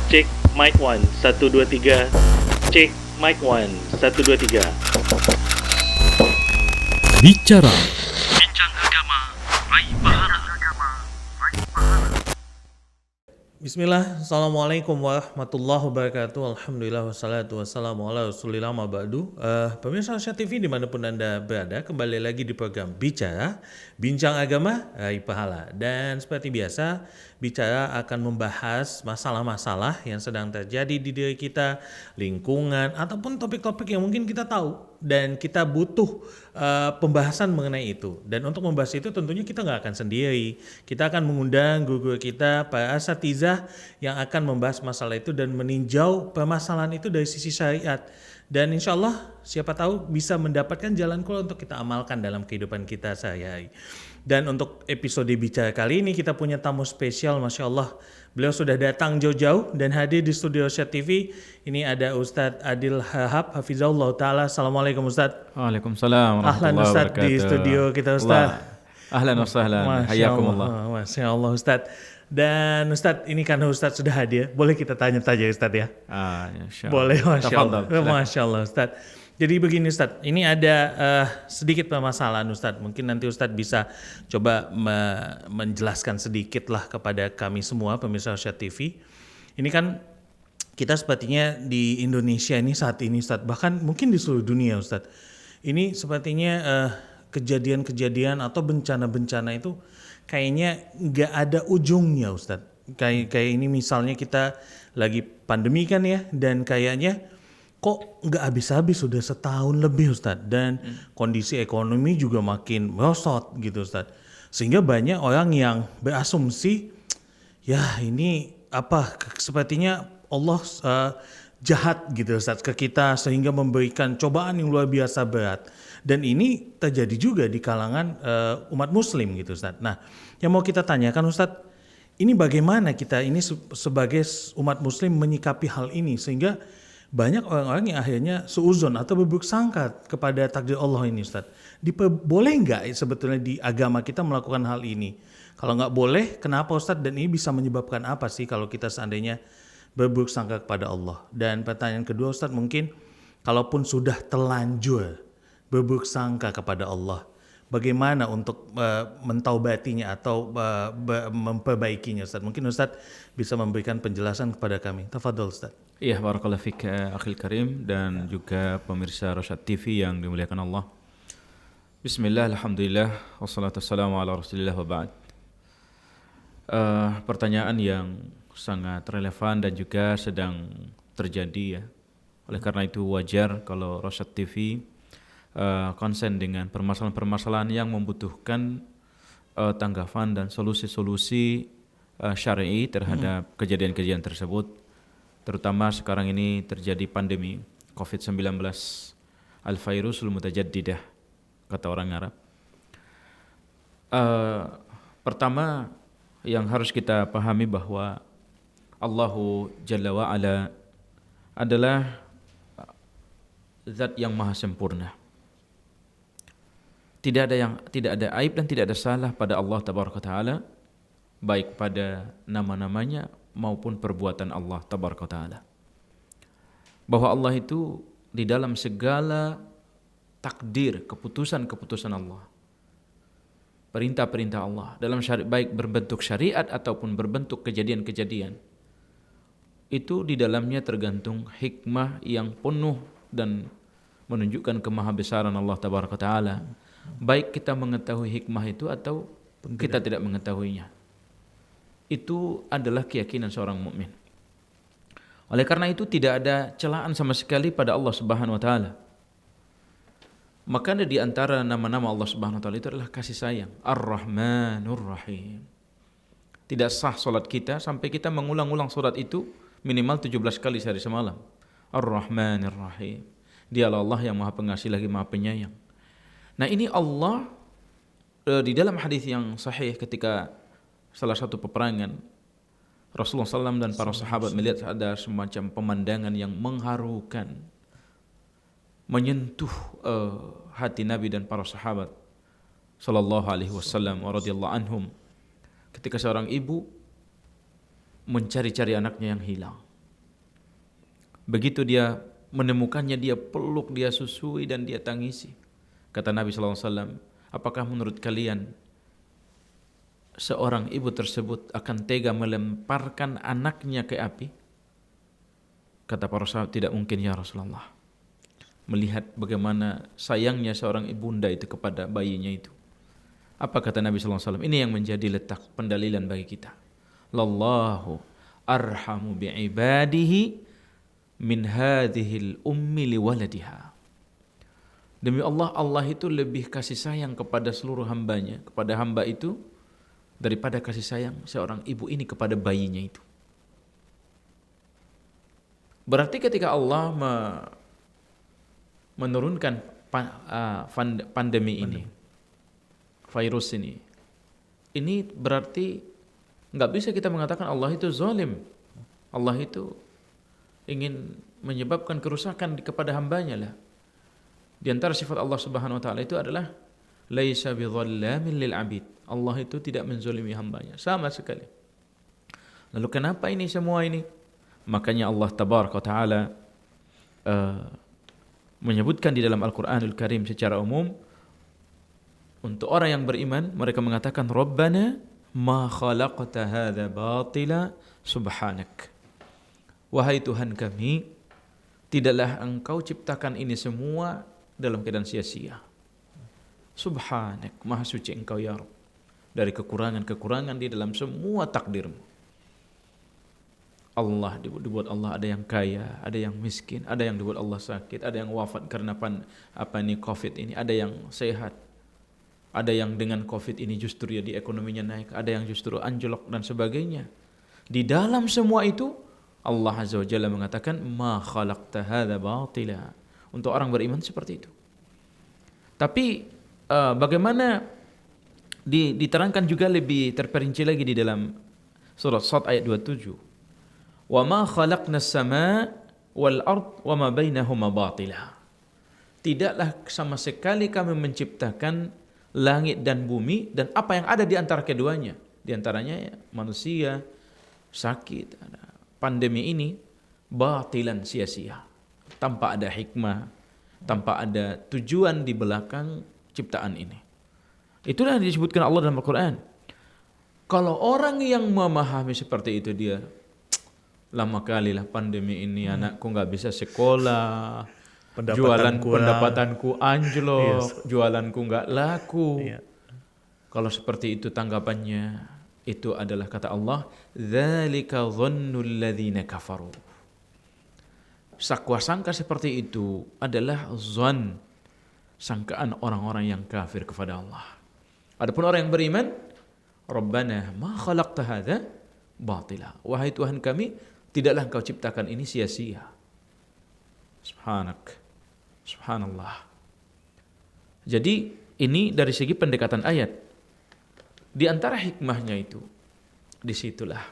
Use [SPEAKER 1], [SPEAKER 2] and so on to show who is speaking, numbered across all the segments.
[SPEAKER 1] Cek mic 1, 1, 2, 3. Cek mic 1, 1, 2, 3.
[SPEAKER 2] Bicara
[SPEAKER 1] Bincang agama, raih pahala.
[SPEAKER 3] Bismillah, Assalamualaikum warahmatullahi wabarakatuh. Alhamdulillah wassalatu wassalamu ala rasulillah ma ba'du. Pemirsa Asia TV dimanapun Anda berada, kembali lagi di program Bicara, Bincang Agama, Raih Pahala. Dan seperti biasa, Bicara akan membahas masalah-masalah yang sedang terjadi di diri kita, lingkungan, ataupun topik-topik yang mungkin kita tahu dan kita butuh pembahasan mengenai itu. Dan untuk membahas itu tentunya kita nggak akan sendiri. Kita akan mengundang guru kita, para asatizah yang akan membahas masalah itu dan meninjau permasalahan itu dari sisi syariat. Dan insya Allah siapa tahu bisa mendapatkan jalan keluar untuk kita amalkan dalam kehidupan kita sehari-hari. Dan untuk episode Bicara kali ini kita punya tamu spesial, Masya Allah. Beliau sudah datang jauh-jauh dan hadir di studio Asia TV. Ini ada Ustadz Adil Hahab, Hafizahullah Ta'ala. Assalamualaikum Ustadz.
[SPEAKER 2] Waalaikumsalam
[SPEAKER 3] Ahlan
[SPEAKER 2] warahmatullahi
[SPEAKER 3] Ustadz
[SPEAKER 2] wabarakatuh.
[SPEAKER 3] di studio kita Ustadz.
[SPEAKER 2] Ahlan wa sahlan, hayakumullah.
[SPEAKER 3] Masya Allah Ustadz. Dan Ustadz ini karena Ustadz sudah hadir, boleh kita tanya-tanya Ustadz ya?
[SPEAKER 2] Insya Allah.
[SPEAKER 3] Boleh, Masya Allah.
[SPEAKER 2] Tafadhal, silakan.
[SPEAKER 3] Masya Allah Ustadz. Jadi begini Ustadz, ini ada sedikit permasalahan Ustadz. Mungkin nanti Ustadz bisa coba menjelaskan sedikit lah kepada kami semua pemirsa Asia TV. Ini kan kita sepertinya di Indonesia ini saat ini Ustadz, bahkan mungkin di seluruh dunia Ustadz. Ini sepertinya kejadian-kejadian atau bencana-bencana itu kayaknya nggak ada ujungnya Ustadz. Kayak ini misalnya kita lagi pandemi kan ya, dan kayaknya kok nggak habis-habis sudah setahun lebih Ustadz, dan kondisi ekonomi juga makin merosot gitu Ustadz, sehingga banyak orang yang berasumsi ya ini sepertinya Allah jahat gitu Ustadz ke kita sehingga memberikan cobaan yang luar biasa berat, dan ini terjadi juga di kalangan umat muslim gitu Ustadz. Nah yang mau kita tanyakan Ustadz, ini bagaimana kita ini sebagai umat muslim menyikapi hal ini sehingga banyak orang-orang yang akhirnya suuzon atau berburuk sangka kepada takdir Allah ini Ustadz. Boleh nggak sebetulnya di agama kita melakukan hal ini? Kalau nggak boleh, kenapa Ustadz? Dan ini bisa menyebabkan apa sih kalau kita seandainya berburuk sangka kepada Allah? Dan pertanyaan kedua Ustadz, mungkin kalaupun sudah terlanjur berburuk sangka kepada Allah, bagaimana untuk mentaubatinya atau memperbaikinya Ustadz? Mungkin Ustadz bisa memberikan penjelasan kepada kami. Tafadhol Ustadz.
[SPEAKER 2] Iya, barakallahu fik akhil karim dan juga pemirsa Rosyad TV yang dimuliakan Allah. Bismillah, alhamdulillah, wassalatu wassalamu ala rasulillah wa ba'd. Pertanyaan yang sangat relevan dan juga sedang terjadi ya. Oleh karena itu wajar kalau Rosyad TV konsen dengan permasalahan-permasalahan yang membutuhkan tanggapan dan solusi-solusi syar'i terhadap kejadian-kejadian tersebut. Terutama sekarang ini terjadi pandemi COVID-19, al-virusul mutajaddidah, kata orang Arab. Pertama yang harus kita pahami bahwa Allahu Jalla wa'ala adalah zat yang maha sempurna. Tidak ada aib dan tidak ada salah pada Allah Tabaraka Ta'ala, baik pada nama-namanya maupun perbuatan Allah Tabaraka Ta'ala. Bahwa Allah itu di dalam segala takdir, keputusan-keputusan Allah, perintah-perintah Allah dalam baik berbentuk syariat ataupun berbentuk kejadian-kejadian, itu di dalamnya tergantung hikmah yang penuh dan menunjukkan kemahabesaran Allah Tabaraka Ta'ala, baik kita mengetahui hikmah itu atau kita tidak mengetahuinya. Itu adalah keyakinan seorang mukmin. Oleh karena itu tidak ada celaan sama sekali pada Allah Subhanahu wa taala. Maka di antara nama-nama Allah Subhanahu wa taala itu adalah kasih sayang, Ar-Rahmanur Rahim. Tidak sah salat kita sampai kita mengulang-ulang surat itu minimal 17 kali sehari semalam. Ar-Rahmanir Rahim. Dialah Allah yang Maha Pengasih lagi Maha Penyayang. Nah, ini Allah di dalam hadis yang sahih ketika salah satu peperangan, Rasulullah SAW dan para sahabat melihat ada semacam pemandangan yang mengharukan, menyentuh hati Nabi dan para sahabat sallallahu alaihi wasallam wa radhiyallahu anhum. Ketika seorang ibu mencari-cari anaknya yang hilang. Begitu dia menemukannya, dia peluk, dia susui, dan dia tangisi. Kata Nabi SAW, apakah menurut kalian seorang ibu tersebut akan tega melemparkan anaknya ke api? Kata para sahabat, tidak mungkin ya Rasulullah. Melihat bagaimana sayangnya seorang ibunda itu kepada bayinya itu. Apa kata Nabi SAW? Ini yang menjadi letak pendalilan bagi kita. Lallahu arhamu bi'ibadihi min hadhil ummi liwaladiha. Demi Allah, Allah itu lebih kasih sayang kepada seluruh hambanya, kepada hamba itu, daripada kasih sayang seorang ibu ini kepada bayinya itu. Berarti ketika Allah menurunkan pandemi ini, virus ini berarti nggak bisa kita mengatakan Allah itu zalim. Allah itu ingin menyebabkan kerusakan kepada hambanya lah. Di antara sifat Allah Subhanahu wa taala itu adalah laisa bidzallamin lil abid. Allah itu tidak menzalimi hambanya sama sekali. Lalu kenapa ini semua ini? Makanya Allah Tabaraka wa taala menyebutkan di dalam Al-Qur'anul Karim secara umum, untuk orang yang beriman mereka mengatakan Rabbana ma khalaqta hadza batila subhanak. Wahai Tuhan kami, tidaklah Engkau ciptakan ini semua dalam keadaan sia-sia. Subhanak, maha suci Engkau ya Rabb dari kekurangan-kekurangan di dalam semua takdir-Mu. Allah dibuat Allah ada yang kaya, ada yang miskin, ada yang dibuat Allah sakit, ada yang wafat karena Covid ini, ada yang sehat, ada yang dengan Covid ini justru di ekonominya naik, ada yang justru anjlok dan sebagainya. Di dalam semua itu Allah Azza wa Jalla mengatakan ma khalaqta hadza batila. Untuk orang beriman seperti itu. Tapi bagaimana diterangkan juga lebih terperinci lagi di dalam surah Shad ayat 27. Wa ma khalaqnas samaa wal ard wa ma bainahuma batila. Tidaklah sama sekali kami menciptakan langit dan bumi dan apa yang ada di antara keduanya. Di antaranya manusia, sakit, pandemi ini batilan sia-sia. Tanpa ada hikmah, tanpa ada tujuan di belakang ciptaan ini. Itulah yang disebutkan Allah dalam Al-Quran. Kalau orang yang memahami seperti itu, dia lama kali lah pandemi ini, anakku gak bisa sekolah, pendapatanku anjlok, jualanku gak laku. Kalau seperti itu tanggapannya, itu adalah kata Allah, dzalika dhannul ladzina kafaru. Sangka seperti itu adalah zon, sangkaan orang-orang yang kafir kepada Allah. Adapun orang yang beriman, Rabbana ma khalaqta hadza batila. Wahai Tuhan kami, tidaklah Engkau ciptakan ini sia-sia. Subhanak, subhanallah. Jadi ini dari segi pendekatan ayat. Di antara hikmahnya itu, disitulah.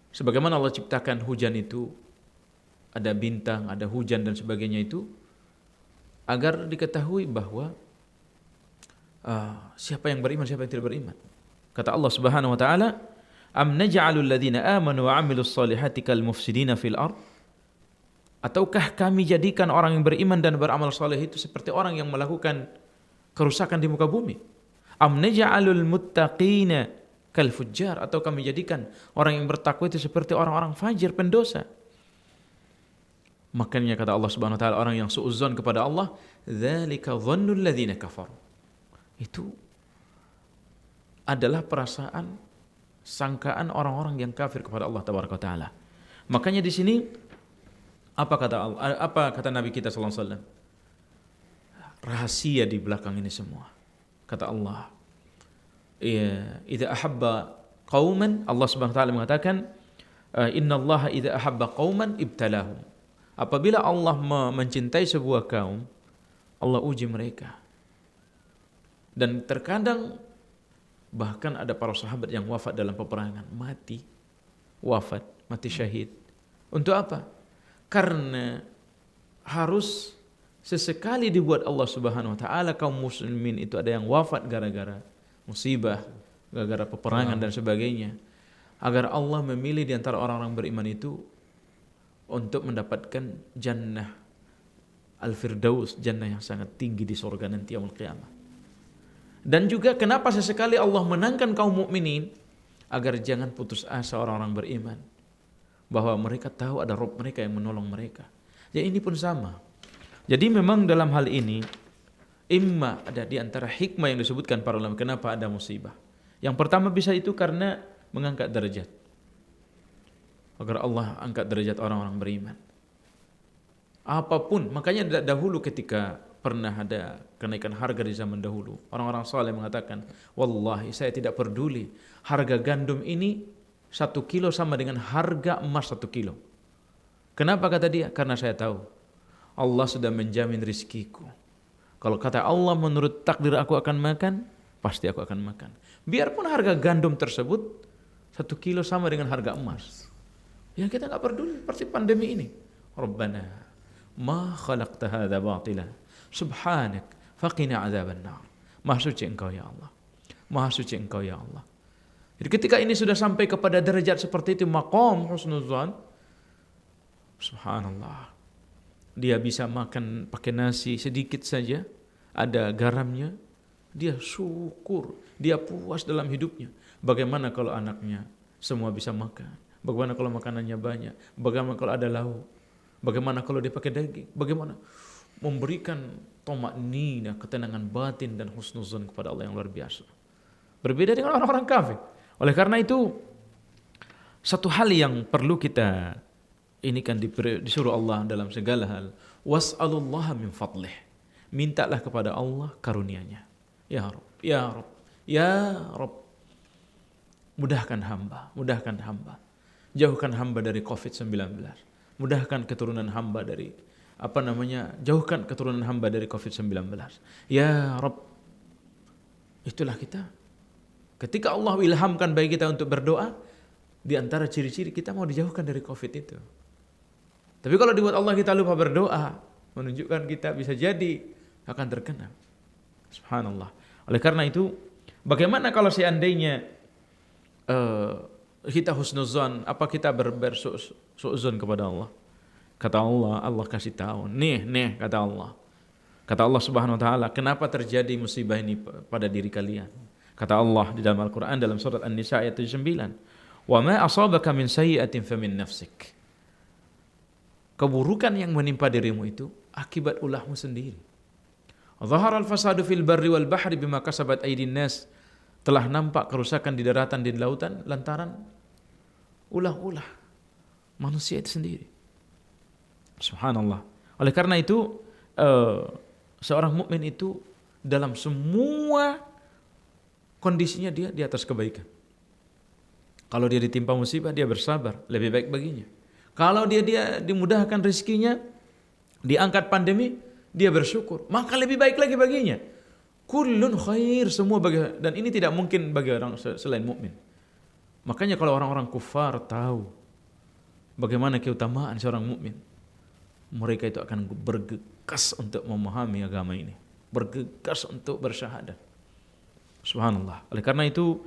[SPEAKER 2] Sebagaimana Allah ciptakan hujan itu, ada bintang, ada hujan dan sebagainya itu, agar diketahui bahwa siapa yang beriman, siapa yang tidak beriman. Kata Allah Subhanahu wa taala, am naj'alul ladzina amanu wa 'amilus solihati kal mufsidina fil ard? Ataukah kami jadikan orang yang beriman dan beramal saleh itu seperti orang yang melakukan kerusakan di muka bumi? Am naj'alul muttaqina kal fujjar? Atau kami jadikan orang yang bertakwa itu seperti orang-orang fajir, pendosa? Makanya kata Allah Subhanahu wa taala, orang yang suudzon kepada Allah, dzalika dhannul ladzina kafaru. Itu adalah perasaan, sangkaan orang-orang yang kafir kepada Allah Tabaraka taala. Makanya di sini apa kata Nabi kita sallallahu alaihi wasallam? Rahasia di belakang ini semua. Kata Allah, idza ahabba qauman, Allah Subhanahu wa taala mengatakan, innallaha idza ahabba qauman ibtalahum. Apabila Allah mencintai sebuah kaum, Allah uji mereka. Dan terkadang bahkan ada para sahabat yang wafat dalam peperangan, mati syahid. Untuk apa? Karena harus sesekali dibuat Allah Subhanahu wa taala kaum muslimin itu ada yang wafat gara-gara musibah, gara-gara peperangan dan sebagainya. Agar Allah memilih di antara orang-orang beriman itu untuk mendapatkan jannah al-firdaus, jannah yang sangat tinggi di surga nanti yaumul qiyamah. Dan juga kenapa sesekali Allah menangkan kaum mukminin agar jangan putus asa orang-orang beriman, bahwa mereka tahu ada Rabb mereka yang menolong mereka. Ya ini pun sama. Jadi memang dalam hal ini imma ada di antara hikmah yang disebutkan para ulama kenapa ada musibah. Yang pertama bisa itu karena mengangkat derajat, agar Allah angkat derajat orang-orang beriman. Apapun, makanya dahulu ketika pernah ada kenaikan harga di zaman dahulu, orang-orang saleh mengatakan, wallahi saya tidak peduli harga gandum ini 1 kilo sama dengan harga emas 1 kilo. Kenapa kata dia? Karena saya tahu Allah sudah menjamin rizkiku. Kalau kata Allah menurut takdir aku akan makan, pasti aku akan makan. Biarpun harga gandum tersebut 1 kilo sama dengan harga emas. Yang kita gak peduli seperti pandemi ini. Rabbana ma khalaqta hadza batila subhanak faqina adzaban nar. Maha suci engkau ya Allah. Maha suci engkau ya Allah. Jadi ketika ini sudah sampai kepada derajat seperti itu, maqam husnuzan, subhanallah. Dia bisa makan pakai nasi sedikit saja, ada garamnya, dia syukur, dia puas dalam hidupnya. Bagaimana kalau anaknya semua bisa makan? Bagaimana kalau makanannya banyak? Bagaimana kalau ada lauk? Bagaimana kalau dia pakai daging? Bagaimana? Memberikan tomaknina, ketenangan batin dan husnuzan kepada Allah yang luar biasa. Berbeda dengan orang-orang kafir. Oleh karena itu, satu hal yang perlu kita ini kan disuruh Allah dalam segala hal, was'alullaha min fadlih. Mintalah kepada Allah karunia-Nya. Ya Rabb, ya Rabb, ya Rabb. Mudahkan hamba, mudahkan hamba. Jauhkan hamba dari COVID-19. Mudahkan keturunan hamba dari jauhkan keturunan hamba dari COVID-19. Ya Rabb. Itulah kita. Ketika Allah ilhamkan bagi kita untuk berdoa, di antara ciri-ciri kita mau dijauhkan dari COVID itu. Tapi kalau dibuat Allah kita lupa berdoa, menunjukkan kita bisa jadi akan terkena. Subhanallah. Oleh karena itu, bagaimana kalau seandainya kita husnuzan, apa kita bersu'uzan kepada Allah? Kata Allah, Allah kasih tahu. Nih kata Allah. Kata Allah Subhanahu wa taala, kenapa terjadi musibah ini pada diri kalian? Kata Allah di dalam Al-Qur'an dalam surat An-Nisa ayat 79, "Wa ma asabaka min sayyi'atin famin nafsik." Keburukan yang menimpa dirimu itu akibat ulahmu sendiri. Dhahara al-fasadu fil barri wal bahri bima kasabat aydin nas. Telah nampak kerusakan di daratan dan di lautan lantaran ulah-ulah manusia itu sendiri. Subhanallah. Oleh karena itu seorang mukmin itu dalam semua kondisinya dia di atas kebaikan. Kalau dia ditimpa musibah, dia bersabar, lebih baik baginya. Kalau dia dimudahkan rezekinya, diangkat pandemi, dia bersyukur, maka lebih baik lagi baginya. Kullun khair, semua dan ini tidak mungkin bagi orang selain mukmin. Makanya kalau orang-orang kufar tahu bagaimana keutamaan seorang mukmin, mereka itu akan bergegas untuk memahami agama ini, bergegas untuk bersyahadat. Subhanallah. Oleh karena itu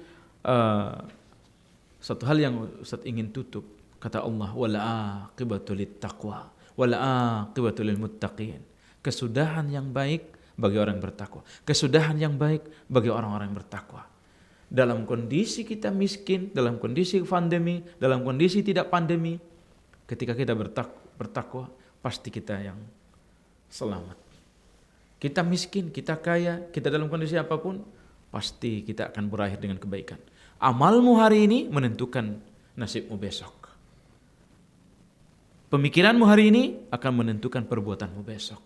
[SPEAKER 2] satu hal yang Ustaz ingin tutup, kata Allah, wal aqibatu littaqwa wal aqibatu lil muttaqin. Kesudahan yang baik bagi orang yang bertakwa. Kesudahan yang baik bagi orang-orang yang bertakwa. Dalam kondisi kita miskin, dalam kondisi pandemi, dalam kondisi tidak pandemi, ketika kita bertakwa, pasti kita yang selamat. Kita miskin, kita kaya, kita dalam kondisi apapun, pasti kita akan berakhir dengan kebaikan. Amalmu hari ini menentukan nasibmu besok. Pemikiranmu hari ini akan menentukan perbuatanmu besok.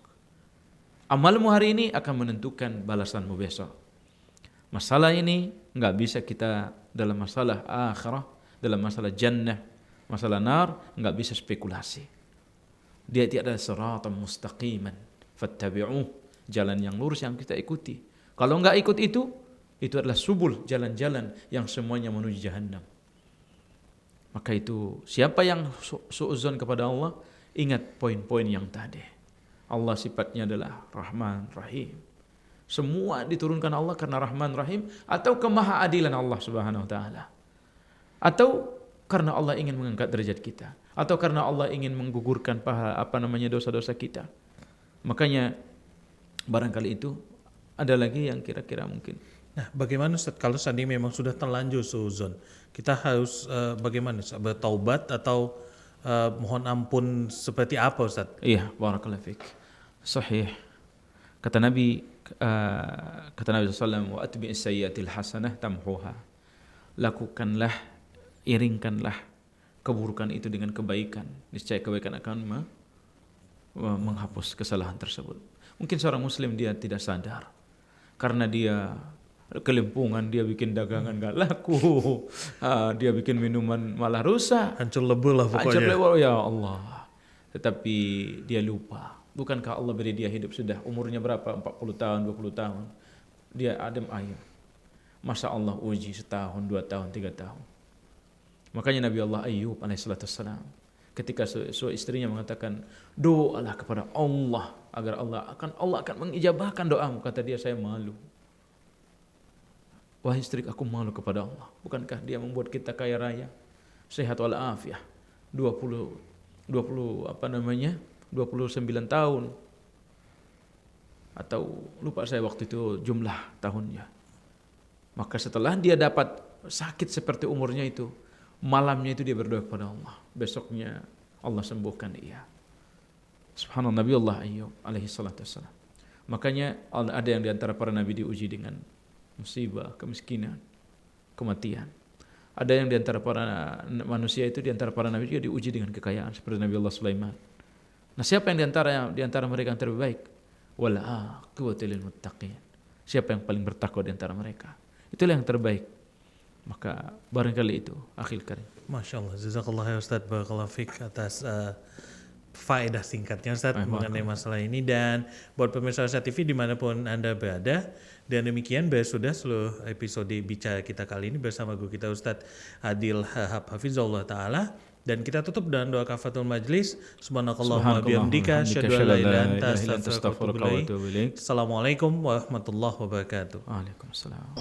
[SPEAKER 2] Amalmu hari ini akan menentukan balasanmu besok. Masalah ini nggak bisa kita dalam masalah akhirah, dalam masalah jannah, masalah nar, nggak bisa spekulasi. Dia tidak ada siratan mustaqiman, fattabi'uh, jalan yang lurus yang kita ikuti. Kalau nggak ikut itu adalah subul, jalan-jalan yang semuanya menuju jahannam. Maka itu siapa yang su'uzon kepada Allah, ingat poin-poin yang tadi. Allah sifatnya adalah Rahman Rahim. Semua diturunkan Allah karena Rahman Rahim atau kemahaadilan Allah Subhanahu wa taala. Atau karena Allah ingin mengangkat derajat kita, atau karena Allah ingin menggugurkan dosa-dosa kita. Makanya barangkali itu ada lagi yang kira-kira mungkin.
[SPEAKER 3] Nah, bagaimana Ustaz kalau seandainya memang sudah terlanjur suudzon? Kita harus bagaimana Ustaz? Bertaubat atau mohon ampun seperti apa Ustaz?
[SPEAKER 2] Iya, barakallahu fik. Sahih. Kata Nabi SAW, wa atbi'is sayyi'atil hasanah tamhuha. Lakukanlah, iringkanlah keburukan itu dengan kebaikan. Niscaya kebaikan akan menghapus kesalahan tersebut. Mungkin seorang muslim dia tidak sadar karena dia kelimpungan, dia bikin dagangan gak laku, dia bikin minuman malah rusak,
[SPEAKER 3] Hancur lebur lah pokoknya.
[SPEAKER 2] hancur lebur, ya Allah. Tetapi dia lupa, bukankah Allah beri dia hidup sudah umurnya berapa? 40 tahun, 20 tahun. Dia adem ayem. Masa Allah uji setahun, 2 tahun, 3 tahun. Makanya Nabi Allah Ayyub alaihissalam ketika istrinya mengatakan, doalah kepada Allah agar Allah akan mengijabahkan doamu. Kata dia, saya malu. Wahai istri, aku malu kepada Allah. Bukankah dia membuat kita kaya raya, sehat walafiat, 29 tahun, atau lupa saya waktu itu jumlah tahunnya. Maka setelah dia dapat sakit seperti umurnya itu, malamnya itu dia berdoa kepada Allah. Besoknya Allah sembuhkan dia. Subhanallah, Nabi Allah Ayyub alaihi salatu wassalam. Makanya ada yang diantara para nabi diuji dengan musibah, kemiskinan, kematian. Ada yang diantara para manusia itu, diantara para nabi juga diuji dengan kekayaan seperti Nabi Allah Sulaiman. Nah, siapa yang diantara mereka yang terbaik? Wal aqibatu lil muttaqin. Siapa yang paling bertakwa diantara mereka? Itulah yang terbaik. Maka barangkali itu akhil karim.
[SPEAKER 3] Masya Allah, jazakallah ya Ustaz, barakallahu fik atas faedah singkatnya Ustaz mengenai masalah ini. Dan buat pemirsa Rosyad TV dimanapun Anda berada, dan demikian sudah seluruh episode bicara kita kali ini bersama guru kita Ustaz Adil Hahab Hafizahullah Ta'ala. Dan kita tutup dengan doa kafatul majlis. Subhanakallahumma bihamdika asyhadu an la ilaha illa anta astaghfiruka wa atubu ilaik. Assalamualaikum warahmatullahi wabarakatuh.
[SPEAKER 2] Waalaikumsalam.